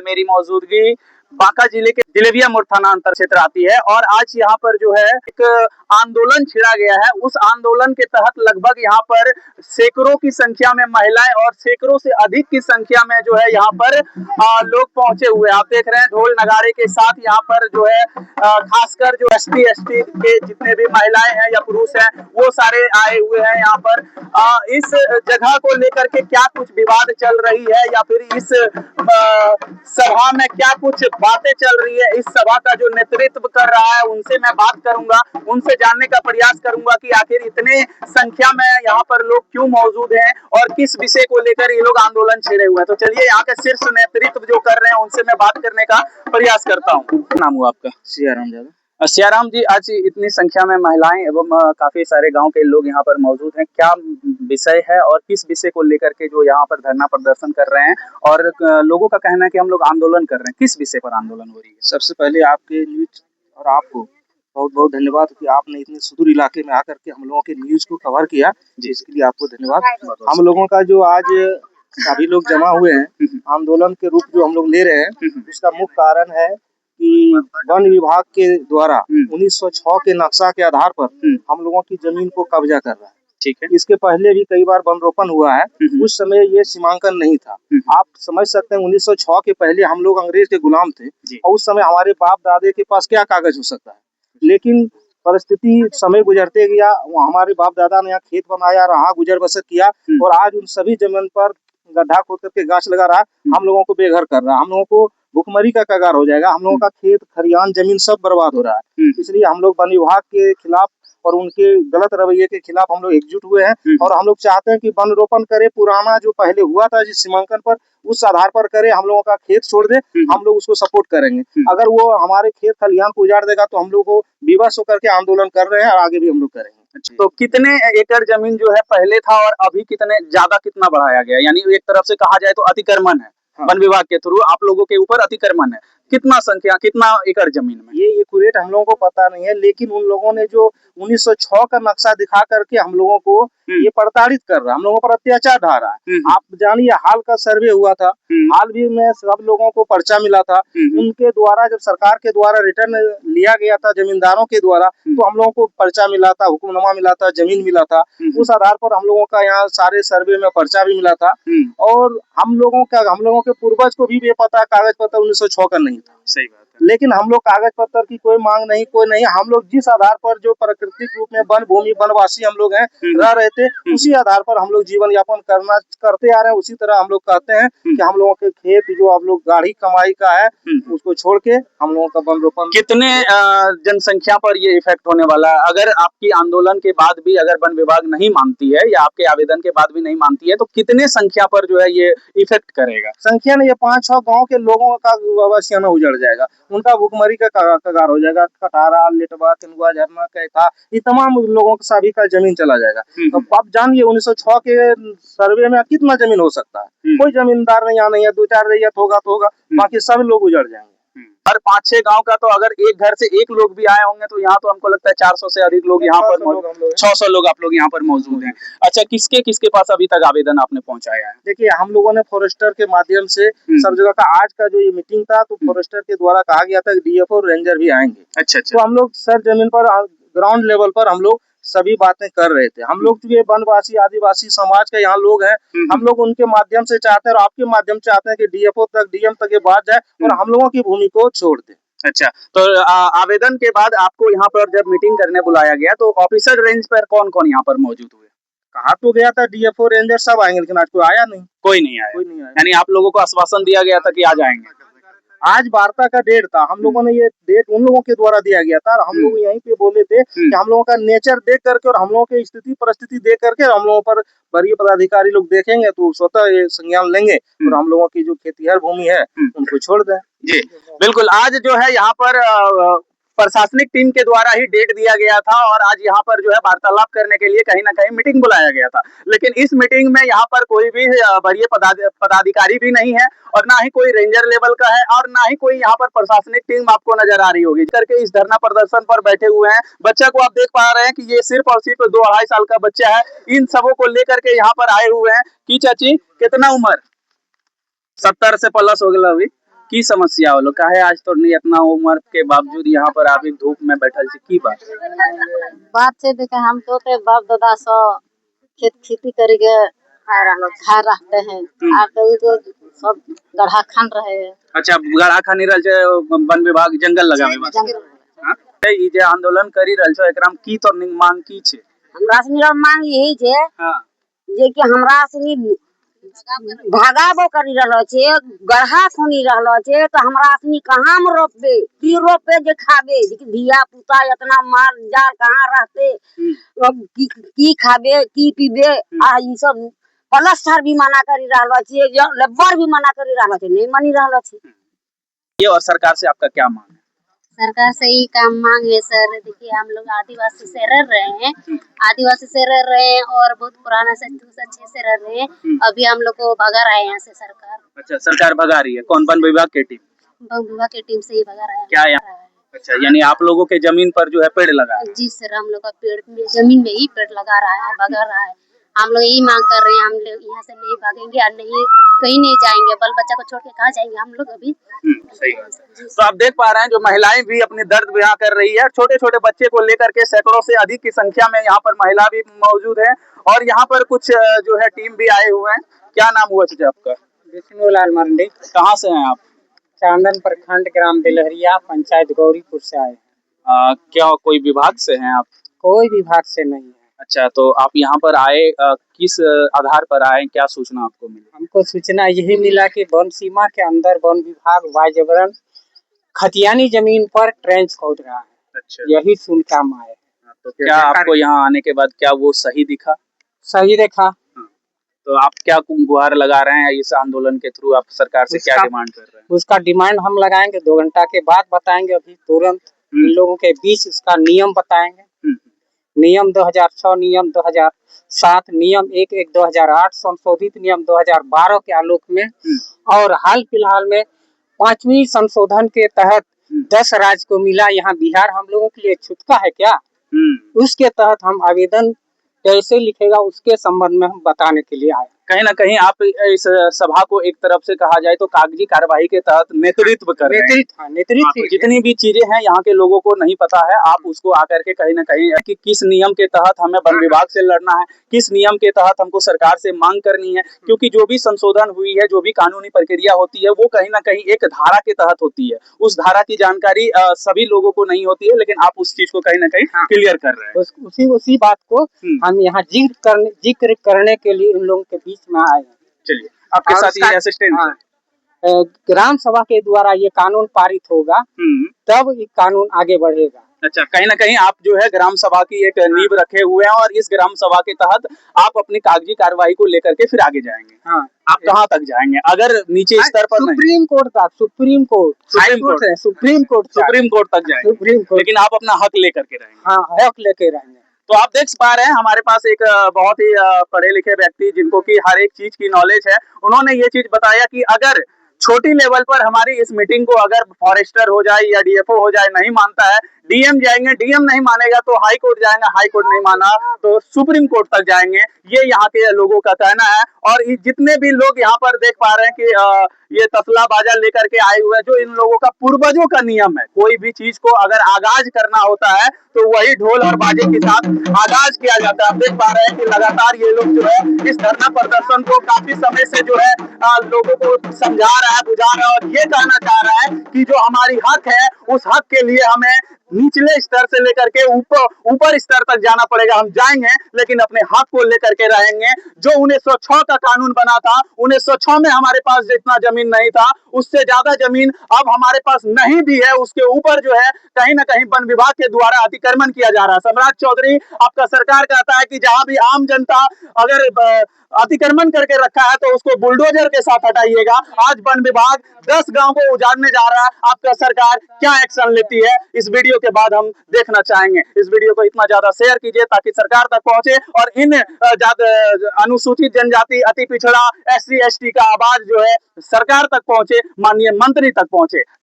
फिलहाल मेरी मौजूदगी बांका जिले के जिलेबिया मोड़ थाना अंतर क्षेत्र आती है और आज यहाँ पर जो है एक आंदोलन छिड़ा गया है। उस आंदोलन के तहत लगभग यहाँ पर सैकड़ों की संख्या में महिलाएं और सैकड़ों से अधिक की संख्या में जो है यहाँ पर लोग पहुंचे हुए हैं। आप देख रहे हैं ढोल नगाड़े के साथ यहाँ पर जो है खासकर जो ST के जितने भी महिलाएं हैं या पुरुष हैं वो सारे आए हुए हैं यहाँ पर। इस जगह को लेकर के क्या कुछ विवाद चल रही है या फिर इस सभा में क्या कुछ बातें चल रही है, इस सभा का जो नेतृत्व कर रहा है उनसे मैं बात करूंगा, उनसे जानने का प्रयास करूंगा कि आखिर इतने संख्या में यहाँ पर लोग क्यों मौजूद हैं और किस विषय को लेकर ये लोग आंदोलन छेड़े हुए हैं। तो चलिए यहाँ के शीर्ष नेतृत्व जो कर रहे हैं उनसे मैं बात करने का प्रयास करता हूँ। नाम हुआ आपका? सियाराम यादव। सियाराम जी, आज इतनी संख्या में महिलाएं एवं काफी सारे गांव के लोग यहाँ पर मौजूद हैं, क्या विषय है और किस विषय को लेकर के जो यहाँ पर धरना प्रदर्शन कर रहे हैं और लोगों का कहना है कि हम लोग आंदोलन कर रहे हैं, किस विषय पर आंदोलन हो रही है? सबसे पहले आपके न्यूज और आपको बहुत बहुत धन्यवाद कि आपने इतने सुदूर इलाके में आकर के हम लोगों के न्यूज को कवर किया, जिसके लिए आपको धन्यवाद। हम लोगों का जो आज सभी लोग जमा हुए हैं आंदोलन के रूप जो हम लोग ले रहे हैं, उसका मुख्य कारण है कि वन विभाग के द्वारा 1906 के नक्शा के आधार पर हम लोगों की जमीन को कब्जा कर रहा है। ठीक है। इसके पहले भी कई बार वन रोपण हुआ है, उस समय ये सीमांकन नहीं था। आप समझ सकते हैं 1906 के पहले हम लोग अंग्रेज के गुलाम थे और उस समय हमारे बाप दादे के पास क्या कागज हो सकता है, लेकिन परिस्थिति समय गुजरते गया, हमारे बाप दादा ने यहाँ खेत बनाया, रहा, गुजर बसर किया और आज उन सभी जमीन पर गड्ढा खोद करके गाछ लगा रहा, हम लोगों को बेघर कर रहा, हम लोगों को भुखमरी का कगार हो जाएगा, हम लोगों का खेत खरियान जमीन सब बर्बाद हो रहा है। इसलिए हम लोग वन विभाग के खिलाफ और उनके गलत रवैये के खिलाफ हम लोग एकजुट हुए हैं और हम लोग चाहते हैं कि वन रोपण करे, पुराना जो पहले हुआ था जिस सीमांकन पर उस आधार पर करे, हम लोगों का खेत छोड़ दे, हम लोग उसको सपोर्ट करेंगे। अगर वो हमारे खेत खलिहान को उजाड़ देगा तो हम लोग को विवश होकर के आंदोलन कर रहे हैं और आगे भी हम लोग करेंगे। तो कितने एकड़ जमीन जो है पहले था और अभी कितने ज्यादा कितना बढ़ाया गया? यानी एक तरफ से कहा जाए तो अतिक्रमण है, वन विभाग के थ्रू आप लोगों के ऊपर अतिक्रमण है, कितना संख्या कितना एकड़ जमीन में? ये एक्यूरेट हम लोगों को पता नहीं है, लेकिन उन लोगों ने जो 1906 का नक्शा दिखा करके हम लोगों को ये प्रताड़ित कर रहा है, हम लोगों पर अत्याचार ढा रहा है। आप जानिए हाल का सर्वे हुआ था, हाल भी में सब लोगों को पर्चा मिला था, उनके द्वारा जब सरकार के द्वारा रिटर्न लिया गया था जमींदारों के द्वारा, तो हम लोगों को पर्चा मिला था, हुक्मनामा मिला था, जमीन मिला था, उस आधार पर हम लोगों का यहाँ सारे सर्वे में पर्चा भी मिला था और हम लोगों के पूर्वज को भी ये पता कागज पत्र 1906 का नहीं था। सही बात है। लेकिन हम लोग कागज पत्र की कोई मांग नहीं, कोई नहीं, हम लोग जिस आधार पर जो प्राकृतिक रूप में वन भूमि वनवासी हम लोग हैं रह रहे थे, उसी आधार पर हम लोग जीवन यापन करते आ रहे हैं। उसी तरह हम लोग कहते हैं कि हम लोगों के खेत जो आप लोग गाढ़ी कमाई का है उसको छोड़ के हम लोगों का वन रोपण। कितने जनसंख्या पर ये इफेक्ट होने वाला है? अगर आपकी आंदोलन के बाद भी अगर वन विभाग नहीं मानती है या आपके आवेदन के बाद भी नहीं मानती है तो कितने संख्या पर जो है ये इफेक्ट करेगा? संख्या नहीं, ये 5-6 गाँव के लोगों का वसियाना उजड़ जाएगा, उनका भुखमरी का कगार हो जाएगा। कटारा, लेटवा, केंदुआ, झरना, कैथा, ये तमाम लोगों का सभी का जमीन चला जाएगा। तो आप जानिए 1906 के सर्वे में कितना जमीन हो सकता है, कोई जमींदार नहीं, यहाँ नहीं है, 2-4 रैयत होगा तो होगा, बाकी सब लोग उजड़ जाएंगे। हर 5-6 गांव का तो अगर एक घर से एक लोग भी आए होंगे तो यहाँ तो हमको लगता है 400 से अधिक लोग यहाँ पर 600 लोग आप लोग यहाँ पर मौजूद हैं। अच्छा, किसके किसके पास अभी तक आवेदन आपने पहुंचाया है? देखिए हम लोगों ने फॉरेस्टर के माध्यम से सब जगह का, आज का जो ये मीटिंग था तो फॉरेस्टर के द्वारा कहा गया था कि DFO रेंजर भी आएंगे। अच्छा। तो हम लोग सर जमीन पर ग्राउंड लेवल पर हम लोग सभी बातें कर रहे थे। हम लोग जो ये वनवासी आदिवासी समाज के यहाँ लोग हैं, हम लोग उनके माध्यम से चाहते हैं और आपके माध्यम से चाहते हैं कि DFO तक DM तक ये बात जाए और हम लोगों की भूमि को छोड़ दे। अच्छा, तो आवेदन के बाद आपको यहाँ पर जब मीटिंग करने बुलाया गया तो ऑफिसर रेंज पर कौन कौन यहाँ पर मौजूद हुए? कहा तो गया था DFO रेंजर सब आएंगे, लेकिन आज कोई आया नहीं। कोई नहीं आया। यानी आप लोगों को आश्वासन दिया गया था कि आ जाएंगे। आज वार्ता का डेट था, हम लोगों ने ये डेट उन लोगों के द्वारा दिया गया था और हम लोग यहीं पे बोले थे कि हम लोगों का नेचर देख करके और हम लोगों की स्थिति परिस्थिति देख करके हम लोगों पर वरीय पदाधिकारी लोग देखेंगे तो स्वतः ये संज्ञान लेंगे और हम लोगों की जो खेतीहर भूमि है उनको छोड़ दें। जी बिल्कुल, आज जो है यहाँ पर प्रशासनिक टीम के द्वारा ही डेट दिया गया था और आज यहाँ पर जो है वार्तालाप करने के लिए कहीं ना कहीं मीटिंग बुलाया गया था, लेकिन इस मीटिंग में यहाँ पर कोई भी वरीय पदाधिकारी भी नहीं है और ना ही कोई रेंजर लेवल का है और ना ही कोई यहाँ पर प्रशासनिक टीम आपको नजर आ रही होगी। करके इस धरना प्रदर्शन पर बैठे हुए हैं, बच्चा को आप देख पा रहे हैं कि ये सिर्फ और सिर्फ 2-2.5 साल का बच्चा है। इन सबों को लेकर के यहाँ पर आए हुए हैं कि चाची कितना उम्र? 70 से प्लस हो गया अभी। की समस्या होलो काहे आज तो नहीं इतना उम्र के बावजूद यहाँ पर आप एक धूप में बैठल छी की बात बात से देखे हम तो बाप दादा सो खेती करके खा रहते हैं आ तो सब गढ़ा खान रहे हैं। अच्छा गड़ा खानी रहल छै वन विभाग जंगल लगावे वास्ते हाँ? ई जे आंदोलन करी रहल छो एकरा में की तो मांग की छै हमरा सनी मांग यही छै हाँ जे कि हमरा सनी भागाबो करी रहलो छै गढ़ा खोनी रहलो छै तो हमरा सनी कहाँ में रोपबे की रोपे जे खाबे धिया पुता इतना माल जाल कहाँ रहते की खाबे की पीबे आ ई सब पलस्तर भी मना करी रहलो छै लेबर भी मना करी रहलो छै नहीं मानी रहलो छै। ये और सरकार से आपका क्या मांग है? सरकार से ही काम मांग है सर। देखिए हम लोग आदिवासी से रह रहे हैं, आदिवासी से रह रहे हैं और बहुत पुराना से अच्छे से रह रहे हैं। अभी हम लोग को भगा रहा है यहाँ से सरकार। अच्छा सरकार भगा रही है कौन वन विभाग की टीम? वन विभाग की टीम से ही भगा रहा है। क्या यहाँ? अच्छा यानी आप लोगों के जमीन पर जो है पेड़ लगा है? जी सर हम लोग का पेड़ जमीन में ही पेड़ लगा रहा है, भगा रहा है। हम लोग यही मांग कर रहे हैं, हम लोग यहाँ से नहीं भागेंगे और नहीं कहीं नहीं जाएंगे, बाल बच्चा को छोड़ के कहाँ जाएंगे हम लोग अभी। सही है। तो आप देख पा रहे हैं जो महिलाएं भी अपनी दर्द बयां कर रही है, छोटे छोटे बच्चे को लेकर के सैकड़ों से अधिक की संख्या में यहाँ पर महिला भी मौजूद है और यहाँ पर कुछ जो है टीम भी आए हुए हैं। क्या नाम हुआ चाचा आपका? विष्णुलाल मरंडी। कहाँ से हैं आप? चांदन प्रखंड ग्राम बिलहरिया पंचायत गौरीपुर से आए। क्या कोई विभाग से हैं आप? कोई विभाग से नहीं है। अच्छा तो आप यहाँ पर आए किस आधार पर आए, क्या सूचना आपको मिली? हमको सूचना यही मिला कि वन सीमा के अंदर वन विभाग वाजबरन खतियानी जमीन पर ट्रेंच खोद रहा है। अच्छा यही सुन के हम आए। तो क्या आपको यहाँ आने के बाद क्या वो सही दिखा? सही देखा। तो आप क्या गुहार लगा रहे हैं इस आंदोलन के थ्रू? आप सरकार से क्या डिमांड कर रहे हैं? उसका डिमांड हम लगाएंगे 2 घंटा के बाद बताएंगे। अभी तुरंत इन लोगों के बीच उसका नियम बताएंगे। नियम 2006, नियम 2007, नियम 1/1/2008, संशोधित नियम 2012 के आलोक में और हाल फिलहाल में 5वीं संशोधन के तहत 10 राज्य को मिला, यहाँ बिहार हम लोगों के लिए छूटका है क्या? उसके तहत हम आवेदन कैसे लिखेगा उसके संबंध में हम बताने के लिए आए। कहीं ना कहीं आप इस सभा को एक तरफ से कहा जाए तो कागजी कार्यवाही के तहत नेतृत्व कर रहे हैं। नेतृत्व जितनी भी चीजें हैं यहाँ के लोगों को नहीं पता है, आप उसको आकर के कहीं ना कहीं कि किस नियम के तहत हमें वन विभाग से लड़ना है, किस नियम के तहत हमको सरकार से मांग करनी है, क्योंकि जो भी संशोधन हुई है, जो भी कानूनी प्रक्रिया होती है वो कहीं ना कहीं एक धारा के तहत होती है। उस धारा की जानकारी सभी लोगों को नहीं होती है, लेकिन आप उस चीज को कहीं ना कहीं क्लियर कर रहे हैं। उसी बात को हम यहाँ जिक्र करने के लिए इन लोगों के बीच में आए हैं। चलिए आपके साथ ये असिस्टेंट ग्राम सभा के द्वारा ये कानून पारित होगा तब ये कानून आगे बढ़ेगा। अच्छा कहीं ना कहीं आप जो है ग्राम सभा की एक नींव रखे हुए हैं और इस ग्राम सभा के तहत आप अपनी कागजी कार्रवाई को लेकर के फिर आगे जाएंगे। हाँ। आप कहाँ तक जाएंगे अगर नीचे स्तर पर नहीं? सुप्रीम कोर्ट तक, सुप्रीम कोर्ट तक जाएंगे, लेकिन आप अपना हक लेकर के रहेंगे। हाँ हक लेके रहेंगे। तो आप देख पा रहे हैं हमारे पास एक बहुत ही पढ़े लिखे व्यक्ति जिनको की हर एक चीज की नॉलेज है, उन्होंने ये चीज बताया कि अगर छोटी लेवल पर हमारी इस मीटिंग को अगर फॉरेस्टर हो जाए या डीएफओ हो जाए नहीं मानता है, डीएम जाएंगे, डीएम नहीं मानेगा तो हाई कोर्ट जाएंगे, हाई कोर्ट नहीं माना तो सुप्रीम कोर्ट तक जाएंगे, ये यहाँ के लोगों का कहना है। और जितने भी लोग यहाँ पर देख पा रहे हैं कि ये तसला बाजा लेकर के आए हुए हैं, जो इन लोगों का पूर्वजों का नियम है, कोई भी चीज को अगर आगाज करना होता है तो वही ढोल और बाजे के साथ आगाज किया जाता है। आप देख पा रहे हैं कि लगातार ये लोग जो है इस धरना प्रदर्शन को काफी समय से जो है लोगों को समझा रहा है, बुझा रहा है और ये कहना चाह रहा है कि जो हमारी हक है उस हक के लिए हमें निचले स्तर से लेकर के ऊपर स्तर तक जाना पड़ेगा। हम जाएंगे लेकिन अपने हक को लेकर के रहेंगे। जो 1906 का कानून बना था, 1906 में हमारे पास जितना जमीन नहीं था उससे ज्यादा जमीन अब हमारे पास नहीं भी है, उसके ऊपर जो है कहीं ना कहीं वन विभाग के द्वारा अतिक्रमण किया जा रहा है। सम्राट चौधरी आपका सरकार कहता है कि जहां भी आम जनता अगर अतिक्रमण करके रखा है तो उसको बुलडोजर के साथ हटाइएगा। आज वन विभाग 10 गांव को उजाड़ने जा रहा है, आपका सरकार क्या एक्शन लेती है इस वीडियो के बाद हम देखना चाहेंगे। इस वीडियो को इतना ज्यादा शेयर कीजिए ताकि सरकार तक पहुंचे और इन अनुसूचित जनजाति, अति पिछड़ा, SC ST का आवाज जो है सरकार तक पहुंचे, माननीय मंत्री तक पहुंचे।